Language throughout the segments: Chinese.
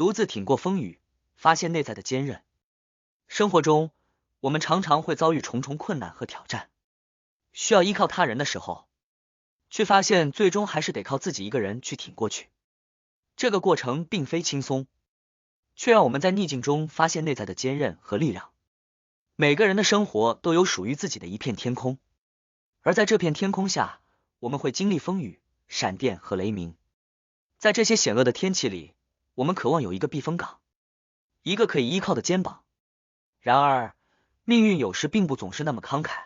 独自挺过风雨，发现内在的坚韧。生活中，我们常常会遭遇重重困难和挑战，需要依靠他人的时候，却发现最终还是得靠自己一个人去挺过去。这个过程并非轻松，却让我们在逆境中发现内在的坚韧和力量。每个人的生活都有属于自己的一片天空，而在这片天空下，我们会经历风雨、闪电和雷鸣。在这些险恶的天气里，我们渴望有一个避风港，一个可以依靠的肩膀。然而，命运有时并不总是那么慷慨。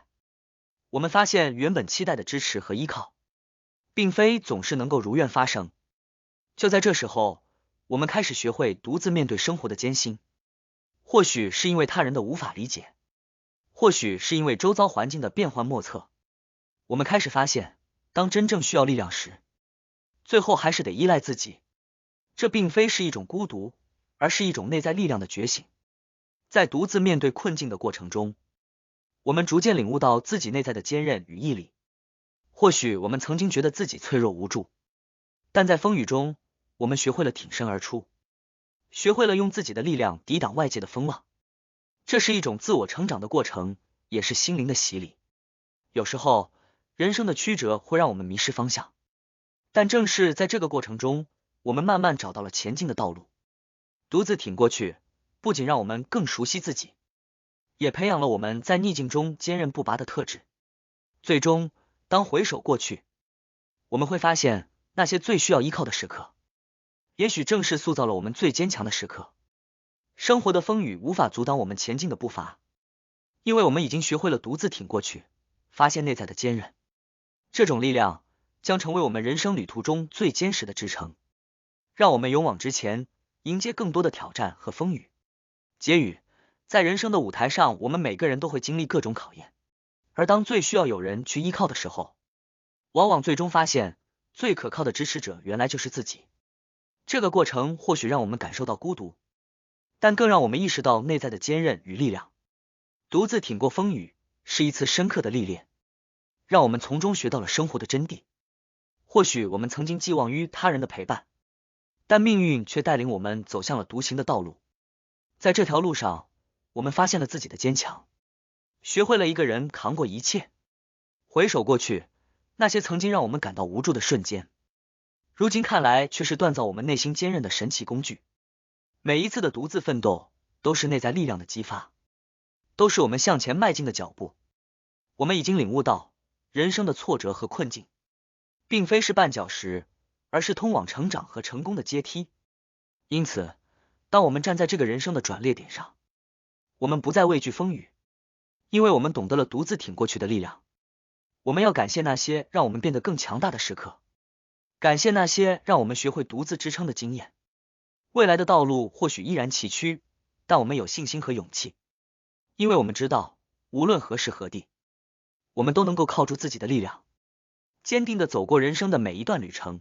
我们发现原本期待的支持和依靠，并非总是能够如愿发生。就在这时候，我们开始学会独自面对生活的艰辛。或许是因为他人的无法理解，或许是因为周遭环境的变幻莫测，我们开始发现，当真正需要力量时，最后还是得依赖自己。这并非是一种孤独，而是一种内在力量的觉醒。在独自面对困境的过程中，我们逐渐领悟到自己内在的坚韧与毅力。或许我们曾经觉得自己脆弱无助，但在风雨中，我们学会了挺身而出，学会了用自己的力量抵挡外界的风浪。这是一种自我成长的过程，也是心灵的洗礼。有时候，人生的曲折会让我们迷失方向，但正是在这个过程中，我们慢慢找到了前进的道路。独自挺过去，不仅让我们更熟悉自己，也培养了我们在逆境中坚韧不拔的特质。最终，当回首过去，我们会发现，那些最需要依靠的时刻，也许正是塑造了我们最坚强的时刻。生活的风雨无法阻挡我们前进的步伐，因为我们已经学会了独自挺过去，发现内在的坚韧。这种力量将成为我们人生旅途中最坚实的支撑，让我们勇往直前，迎接更多的挑战和风雨。结语：在人生的舞台上，我们每个人都会经历各种考验，而当最需要有人去依靠的时候，往往最终发现，最可靠的支持者原来就是自己。这个过程或许让我们感受到孤独，但更让我们意识到内在的坚韧与力量。独自挺过风雨，是一次深刻的历练，让我们从中学到了生活的真谛。或许我们曾经寄望于他人的陪伴，但命运却带领我们走向了独行的道路。在这条路上，我们发现了自己的坚强，学会了一个人扛过一切。回首过去，那些曾经让我们感到无助的瞬间，如今看来却是锻造我们内心坚韧的神奇工具。每一次的独自奋斗，都是内在力量的激发，都是我们向前迈进的脚步。我们已经领悟到，人生的挫折和困境，并非是绊脚石，而是通往成长和成功的阶梯。因此，当我们站在这个人生的转捩点上，我们不再畏惧风雨，因为我们懂得了独自挺过去的力量。我们要感谢那些让我们变得更强大的时刻，感谢那些让我们学会独自支撑的经验。未来的道路或许依然崎岖，但我们有信心和勇气，因为我们知道，无论何时何地，我们都能够靠住自己的力量，坚定地走过人生的每一段旅程。